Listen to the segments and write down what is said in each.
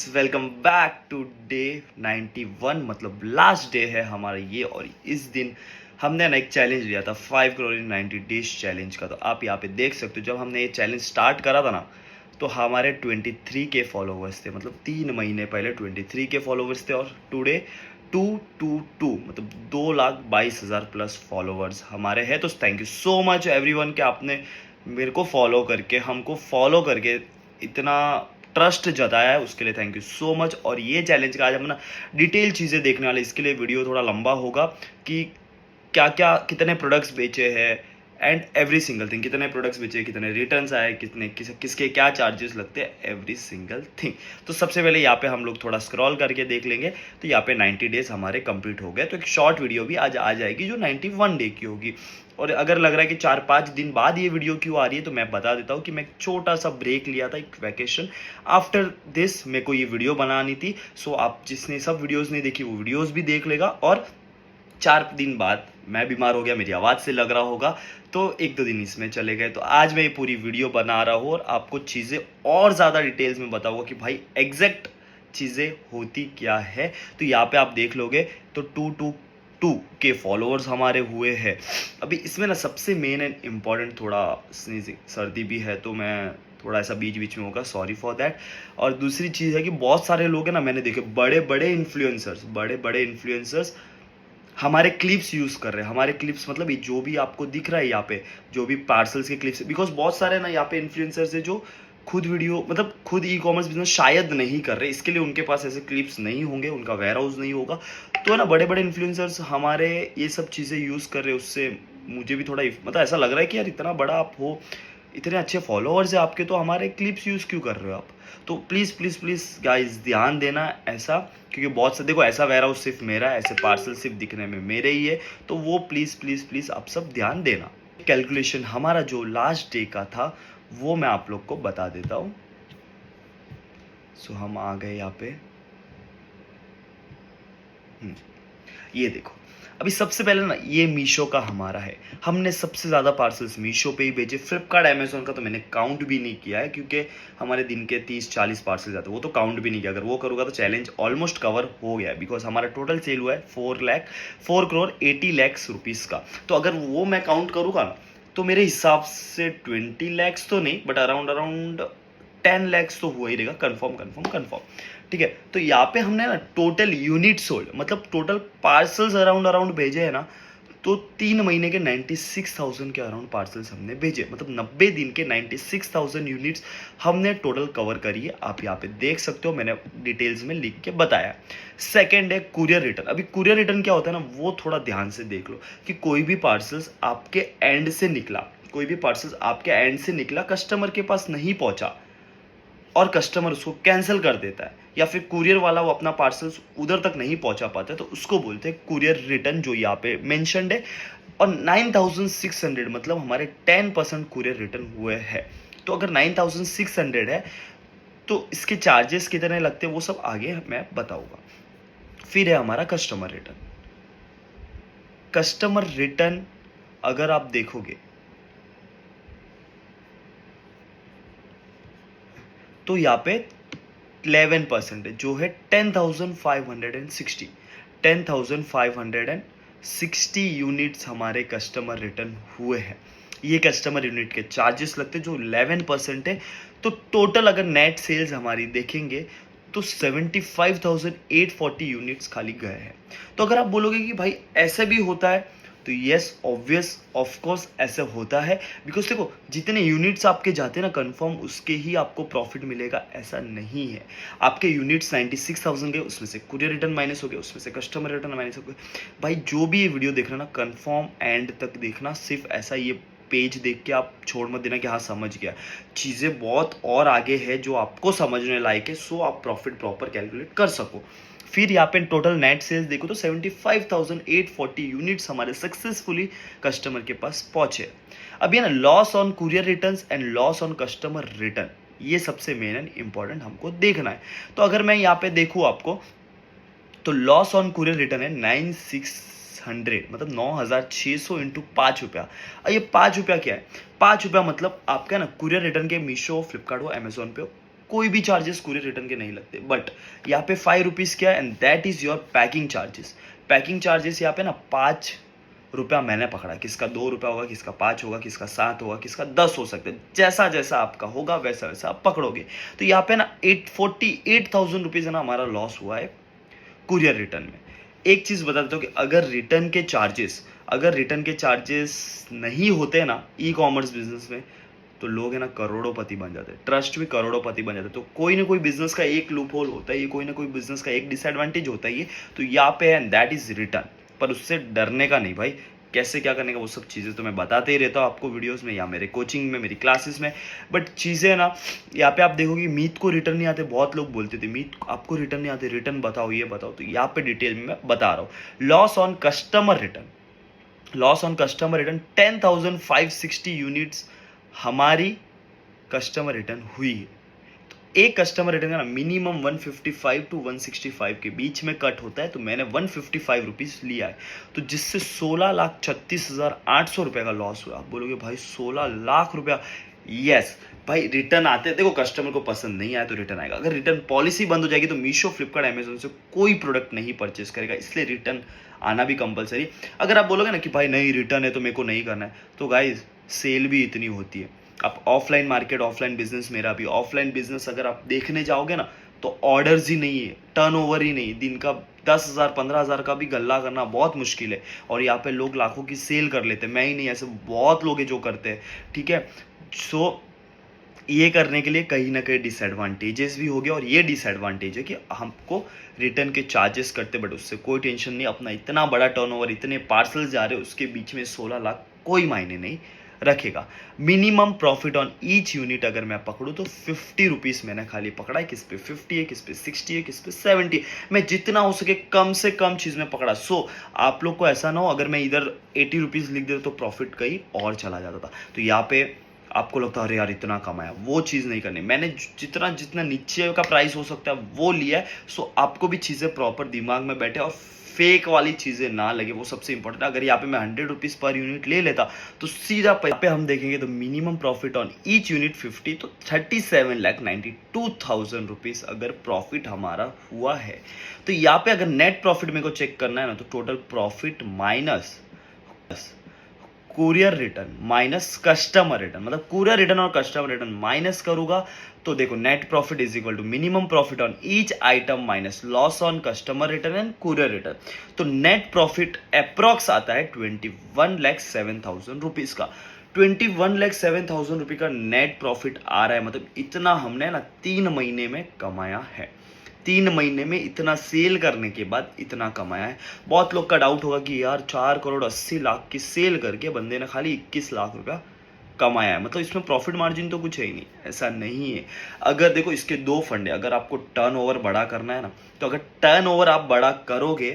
Welcome back to day 91। मतलब last day है हमारा ये। और इस दिन हमने ना एक चैलेंज लिया था 5 करोड़ इन 90 डेज चैलेंज का। तो आप यहाँ पे देख सकते हो, जब हमने ये चैलेंज स्टार्ट करा था ना, तो हमारे 23 के फॉलोवर्स थे। मतलब 3 महीने पहले 23 के फॉलोवर्स थे, और टुडे 222 मतलब 2,22,000 प्लस फॉलोवर्स हमारे हैं। तो thank you so much everyone कि आपने मेरे को फॉलो करके, हमको फॉलो करके इतना ट्रस्ट जताया है, उसके लिए थैंक यू सो मच। और ये चैलेंज का आज हम ना डिटेल चीज़ें देखने वाले, इसके लिए वीडियो थोड़ा लंबा होगा कि क्या क्या कितने प्रोडक्ट्स बेचे हैं एंड एवरी सिंगल थिंग, कितने प्रोडक्ट्स बेचे, कितने रिटर्न्स आए, किसके क्या चार्जेस लगते हैं, एवरी सिंगल थिंग। तो सबसे पहले यहाँ पे हम लोग थोड़ा स्क्रॉल करके देख लेंगे। तो यहाँ पे 90 डेज हमारे कंप्लीट हो गए। तो एक शॉर्ट वीडियो भी आज आ जाएगी जो 91 डे की होगी। और अगर लग रहा है कि 4-5 दिन बाद ये वीडियो क्यों आ रही है, तो मैं बता देता हूँ कि मैं एक छोटा सा ब्रेक लिया था, एक वैकेशन। आफ्टर दिस मेरे को ये वीडियो बनानी थी। सो आप जिसने सब वीडियोस नहीं देखी वो वीडियोस भी देख लेगा। और 4 दिन बाद मैं बीमार हो गया, मेरी आवाज़ से लग रहा होगा, तो 1-2 दिन इसमें चले गए। तो आज मैं ये पूरी वीडियो बना रहा हूँ और आपको चीज़ें और ज़्यादा डिटेल्स में बताऊँगा कि भाई एग्जैक्ट चीज़ें होती क्या है। तो यहाँ पे आप देख लोगे तो 222 के फॉलोअर्स हमारे हुए हैं। अभी इसमें ना सबसे मेन एंड इम्पॉर्टेंट, थोड़ा स्नीजिंग सर्दी भी है तो मैं थोड़ा ऐसा बीच बीच में होगा, सॉरी फॉर दैट। और दूसरी चीज़ है कि बहुत सारे लोग हैं ना, मैंने देखे बड़े बड़े इन्फ्लुएंसर्स हमारे क्लिप्स यूज कर रहे हैं। हमारे क्लिप्स मतलब ये जो भी आपको दिख रहा है यहाँ पे, जो भी पार्सल्स के क्लिप्स, बिकॉज बहुत सारे ना यहाँ पे इन्फ्लुएंसर्स है जो खुद वीडियो मतलब खुद ई कॉमर्स बिजनेस शायद नहीं कर रहे, इसके लिए उनके पास ऐसे क्लिप्स नहीं होंगे, उनका वेयर हाउस नहीं होगा। तो ना बड़े बड़े इन्फ्लुएंसर्स हमारे ये सब चीज़ें यूज कर रहे हैं। उससे मुझे भी थोड़ा मतलब ऐसा लग रहा है कि यार इतना बड़ा आप हो, इतने अच्छे फॉलोअर्स है आपके, तो हमारे क्लिप्स यूज़ क्यों कर रहे हो आप। तो प्लीज़ प्लीज़ प्लीज़ गाइस ध्यान देना ऐसा, क्योंकि बहुत से देखो ऐसा वेयर हाउस सिर्फ मेरा है, ऐसे पार्सल सिर्फ दिखने में मेरे ही है। तो वो प्लीज़ प्लीज़ प्लीज़ आप सब ध्यान देना। कैलकुलेशन हमारा जो लास्ट डे का था वो मैं आप लोग को बता देता हूँ। सो हम आ गए यहाँ पे। ये देखो, अभी सबसे पहले ना ये मीशो का हमारा है। हमने सबसे ज़्यादा पार्सल्स मीशो पे ही भेजे। फ्लिपकार्ट अमेजोन का तो मैंने काउंट भी नहीं किया है, क्योंकि हमारे दिन के 30-40 पार्सल जाते हैं, वो तो काउंट भी नहीं किया। अगर वो करूँगा तो चैलेंज ऑलमोस्ट कवर हो गया है, बिकॉज हमारा टोटल सेल हुआ है 4 करोड़ 80 लाख रुपीज़ का। तो अगर वो मैं काउंट करूँगा ना, तो मेरे हिसाब से 20 लैक्स तो नहीं, बट अराउंड 10 लैक्स तो हुआ ही रहेगा, कन्फर्म। ठीक है, तो यहाँ पे हमने ना टोटल यूनिट सोल्ड, मतलब टोटल पार्सल्स अराउंड भेजे हैं ना, तो 3 महीने के 96,000 के अराउंड पार्सल्स हमने भेजे। मतलब 90 दिन के 96,000 यूनिट्स हमने टोटल कवर करी है। आप यहाँ पे देख सकते हो, मैंने डिटेल्स में लिख के बताया। सेकेंड है कुरियर रिटर्न। अभी कुरियर रिटर्न क्या होता है ना, वो थोड़ा ध्यान से देख लो कि कोई भी पार्सल्स आपके एंड से निकला, कस्टमर के पास नहीं पहुंचा और कस्टमर उसको कैंसिल कर देता है, या फिर कुरियर वाला वो अपना पार्सल उधर तक नहीं पहुंचा पाता है, तो उसको बोलते हैं कुरियर रिटर्न, जो यहाँ पे मेंशन्ड है। और 9,600 मतलब हमारे 10% कुरियर रिटर्न हुए हैं। तो अगर 9,600 है तो इसके चार्जेस कितने लगते हैं वो सब आगे मैं बताऊंगा। फिर है हमारा कस्टमर रिटर्न अगर आप देखोगे तो यहाँ पे 11% है, जो है 10,560 यूनिट्स हमारे कस्टमर रिटर्न हुए हैं। ये कस्टमर यूनिट के चार्जेस लगते हैं जो 11% है। तो टोटल अगर नेट सेल्स हमारी देखेंगे तो 75,840 यूनिट्स खाली गए हैं। तो अगर आप बोलोगे कि भाई ऐसे भी होता है, तो यस ऑब्वियस ऑफ कोर्स ऐसे होता है। बिकॉज देखो, जितने यूनिट्स आपके जाते हैं ना कंफर्म, उसके ही आपको प्रॉफिट मिलेगा, ऐसा नहीं है। आपके यूनिट्स 96,000 गए, उसमें से कुरियर रिटर्न माइनस हो गया, उसमें से कस्टमर रिटर्न माइनस हो गया। भाई जो भी ये वीडियो देख रहे ना, कंफर्म एंड तक देखना। सिर्फ ऐसा ये पेज देख के आप छोड़ मत देना कि हाँ समझ गया। चीज़ें बहुत और आगे है जो आपको समझने लायक है, सो आप प्रॉफिट प्रॉपर कैलकुलेट कर सको। फिर यहाँ पे टोटल नेट सेल्स देखो तो 75,840 यूनिट्स हमारे सक्सेसफुली कस्टमर के पास पहुंचे। अब ये ना loss on courier returns and loss on customer return, ये सबसे मेन एंड इंपॉर्टेंट हमको देखना है। तो अगर मैं यहाँ पे देखूँ आपको, तो लॉस ऑन कुरियर रिटर्न है 9,600, मतलब 9,600 इंटू 5 रुपया। ये 5 रुपया क्या है? 5 रुपया मतलब आपका ना कुरियर रिटर्न के मीशो, फ्लिपकार्ट हो, अमेजोन पे हो, कोई भी चार्जेस कुरियर रिटर्न के नहीं लगते। बट यहाँ पे 5 रुपीज़ क्या है, and that is your packing charges. Packing charges यहाँ पे ना 5 रुपया मैंने पकड़ा, किसका 2 रुपया होगा, किसका 5 होगा, किसका 7 होगा, किसका 10 हो सकता है, जैसा जैसा आपका होगा वैसा वैसा आप पकड़ोगे। तो यहाँ पे ना 848,000 रुपीज़ है ना हमारा लॉस हुआ है कुरियर रिटर्न में। एक चीज़ बता देता हूँ कि अगर रिटर्न के चार्जेस नहीं होते ना ई कॉमर्स बिजनेस में, तो लोग है ना करोड़ोंपति बन जाते हैं, ट्रस्ट भी करोड़ोंपति बन जाते हैं। तो कोई ना कोई बिजनेस का एक लूप होल होता है, ये कोई ना कोई बिजनेस का एक डिसएडवांटेज होता है ये। तो यहाँ पे है दैट इज रिटर्न, पर उससे डरने का नहीं भाई। कैसे क्या करने का वो सब चीज़ें तो मैं बताते ही रहता हूँ आपको वीडियोस में या मेरे कोचिंग में, मेरी क्लासेस में। बट चीज़ें ना यहाँ पे आप देखोगे मीत को रिटर्न नहीं आते, बहुत लोग बोलते थे मीत आपको रिटर्न नहीं आते, रिटर्न बताओ, ये बताओ। तो यहाँ पे डिटेल में मैं बता रहा हूँ। Loss on customer return 10,560 units हमारी कस्टमर रिटर्न हुई है। तो एक कस्टमर रिटर्न का ना मिनिमम 155 टू 165 के बीच में कट होता है। तो मैंने 155 रुपीज़ लिया है, तो जिससे 16,36,800 रुपये का लॉस हुआ। आप बोलोगे भाई 16 लाख रुपया, यस भाई रिटर्न आते हैं। देखो कस्टमर को पसंद नहीं आया तो रिटर्न आएगा। अगर रिटर्न पॉलिसी बंद हो जाएगी तो मीशो, फ्लिपकार्ट, अमेजोन से कोई प्रोडक्ट नहीं परचेस करेगा, इसलिए रिटर्न आना भी कंपलसरी। अगर आप बोलोगे ना कि भाई नहीं रिटर्न है तो मेरे को नहीं करना है, तो गाइज सेल भी इतनी होती है। आप ऑफलाइन मार्केट, ऑफलाइन बिजनेस, मेरा भी ऑफलाइन बिजनेस अगर आप देखने जाओगे ना तो ऑर्डर्स ही नहीं है, टर्नओवर ही नहीं, दिन का 10,000 15,000 का भी गल्ला करना बहुत मुश्किल है। और यहाँ पे लोग लाखों की सेल कर लेते हैं, मैं ही नहीं, ऐसे बहुत लोग हैं जो करते हैं, ठीक है। सो ये करने के लिए कहीं ना कहीं डिसएडवांटेजेस भी हो गया, और ये डिसएडवांटेज है कि हमको रिटर्न के चार्जेस करते, बट उससे कोई टेंशन नहीं। अपना इतना बड़ा टर्नओवर, इतने पार्सल जा रहे हैं, उसके बीच में 16 लाख कोई मायने नहीं रखेगा। Minimum profit on each unit अगर मैं पकड़ूँ तो 50 रुपीज़ मैंने खाली पकड़ा है। किस पे 50 है, किस पे 60 है, किस पे 70। मैं जितना हो सके कम से कम चीज़ में पकड़ा। सो आप लोग को ऐसा ना हो अगर मैं इधर 80 रुपीज़ लिख देता तो प्रॉफिट कहीं और चला जाता था। तो यहाँ पे आपको लगता है अरे यार इतना कमाया, वो चीज़ नहीं करनी। मैंने जितना जितना नीचे का प्राइस हो सकता है वो लिया है। सो आपको भी चीज़ें प्रॉपर दिमाग में बैठे और फेक वाली चीज़ें ना लगे, वो सबसे इंपॉर्टेंट है। अगर यहाँ पे मैं 100 रुपीज़ पर यूनिट ले लेता तो सीधा पे हम देखेंगे तो minimum profit on each unit 50, तो 37,92,000 रुपीज़ अगर प्रॉफिट हमारा हुआ है। तो यहाँ पे अगर नेट प्रॉफिट मेरे को चेक करना है ना, तो total profit minus courier return minus customer return, मतलब कुरियर रिटर्न और कस्टमर रिटर्न माइनस करूंगा तो देखो net profit is equal to minimum profit on each item minus loss on customer return and courier return. तो net profit approx आता है 21,07,000 rupees का। 21,07,000 रुपये का नेट प्रॉफिट आ रहा है, मतलब इतना हमने ना 3 महीने में कमाया है। 3 महीने में इतना सेल करने के बाद इतना कमाया है। बहुत लोग का डाउट होगा कि यार 4 करोड़ 80 लाख की सेल करके बंदे ने खाली 21 लाख रुपया कमाया है, मतलब इसमें प्रॉफिट मार्जिन तो कुछ है ही नहीं। ऐसा नहीं है। अगर देखो इसके 2 फंडे, अगर आपको टर्नओवर बड़ा करना है ना, तो अगर टर्नओवर आप बड़ा करोगे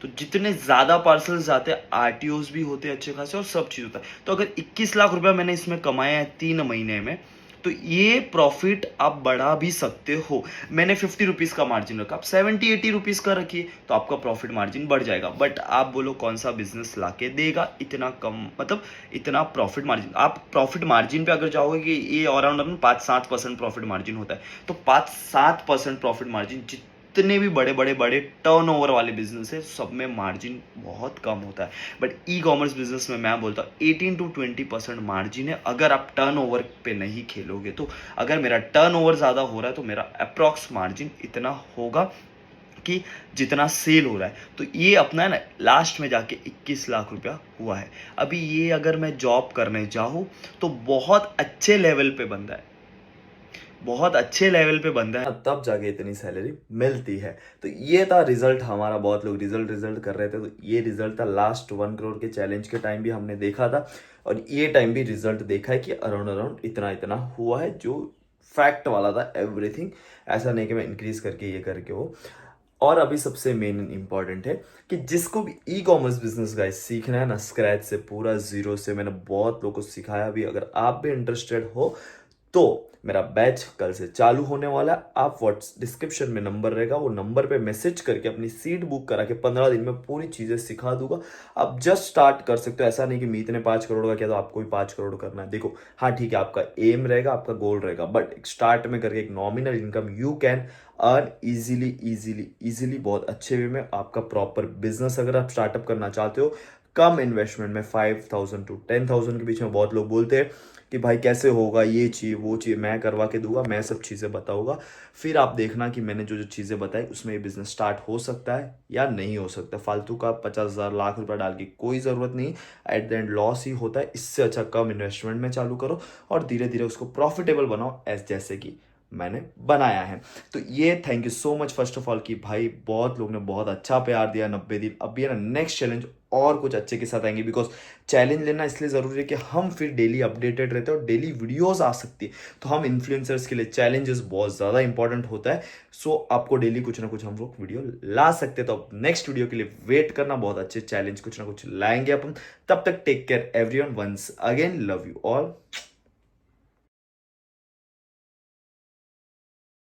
तो जितने ज़्यादा पार्सल्स आते हैं, आरटीओस भी होते हैं अच्छे खासे और सब चीज़ होता है। तो अगर 21 लाख रुपया मैंने इसमें कमाया है 3 महीने में, तो ये प्रॉफिट आप बढ़ा भी सकते हो। मैंने 50 रुपीज़ का मार्जिन रखा, आप 70-80 रुपीज़ का रखिए तो आपका प्रॉफिट मार्जिन बढ़ जाएगा। बट आप बोलो कौन सा बिजनेस लाके देगा इतना कम, मतलब इतना प्रॉफिट मार्जिन। आप प्रॉफिट मार्जिन पे अगर जाओगे कि ये अराउंड 5-7% प्रॉफिट मार्जिन होता है, तो 5-7% प्रॉफिट मार्जिन जितने भी बड़े बड़े बड़े टर्नओवर वाले बिजनेस है सब में मार्जिन बहुत कम होता है। बट ई कॉमर्स बिजनेस में मैं बोलता हूँ 18 to 20% मार्जिन है, अगर आप टर्नओवर पे नहीं खेलोगे तो। अगर मेरा टर्नओवर ज़्यादा हो रहा है तो मेरा अप्रॉक्स मार्जिन इतना होगा कि जितना सेल हो रहा है। तो ये अपना है ना लास्ट में जाके 21 लाख रुपया हुआ है। अभी ये अगर मैं जॉब करने जाऊँ तो बहुत अच्छे लेवल पे बंदा है, बहुत अच्छे लेवल पे बंदा है, तब जाके इतनी सैलरी मिलती है। तो ये था रिजल्ट हमारा। बहुत लोग रिजल्ट कर रहे थे, तो ये रिजल्ट था लास्ट 1 करोड़ के चैलेंज के टाइम भी हमने देखा था, और ये टाइम भी रिजल्ट देखा है कि अराउंड इतना इतना हुआ है, जो फैक्ट वाला था एवरीथिंग। ऐसा नहीं कि मैं इंक्रीज करके ये करके हो। और अभी सबसे मेन इंपॉर्टेंट है कि जिसको भी ई कॉमर्स बिजनेस गाइस सीखना है ना स्क्रैच से, पूरा जीरो से, मैंने बहुत लोगों को सिखाया भी। अगर आप भी इंटरेस्टेड हो तो मेरा बैच कल से चालू होने वाला है। आप व्हाट्स डिस्क्रिप्शन में नंबर रहेगा, वो नंबर पे मैसेज करके अपनी सीट बुक करा के 15 दिन में पूरी चीज़ें सिखा दूंगा। आप जस्ट स्टार्ट कर सकते हो। ऐसा नहीं कि मीत ने 5 करोड़ का किया तो आपको भी 5 करोड़ करना है। देखो हाँ ठीक है, आपका एम रहेगा, आपका गोल रहेगा, बट स्टार्ट में करके एक nominal income you can earn easily easily easily, बहुत अच्छे वे में। आपका प्रॉपर बिजनेस अगर आप स्टार्टअप करना चाहते हो कम इन्वेस्टमेंट में 5,000 to 10,000 के बीच में, बहुत लोग बोलते हैं कि भाई कैसे होगा, ये चाहिए वो चाहिए, मैं करवा के दूंगा, मैं सब चीज़ें बताऊंगा। फिर आप देखना कि मैंने जो जो चीज़ें बताई उसमें ये बिजनेस स्टार्ट हो सकता है या नहीं हो सकता। फालतू का 50,000 लाख रुपया डाल के कोई ज़रूरत नहीं, एट द एंड लॉस ही होता है। इससे अच्छा कम इन्वेस्टमेंट में चालू करो और धीरे धीरे उसको प्रॉफिटेबल बनाओ, एज जैसे कि मैंने बनाया है। तो ये thank you so much first of all कि भाई बहुत लोग ने बहुत अच्छा प्यार दिया 90 दिन। अब ये ना नेक्स्ट चैलेंज और कुछ अच्छे के साथ आएंगे, बिकॉज चैलेंज लेना इसलिए ज़रूरी है कि हम फिर डेली अपडेटेड रहते हैं और डेली वीडियोस आ सकती है। तो हम इन्फ्लुएंसर्स के लिए चैलेंजेस बहुत ज़्यादा इंपॉर्टेंट होता है। सो आपको डेली कुछ ना कुछ हम लोग वीडियो ला सकते हैं। तो अब नेक्स्ट वीडियो के लिए वेट करना, बहुत अच्छे चैलेंज कुछ ना कुछ लाएंगे अपन। तब तक take care everyone, once again love you all.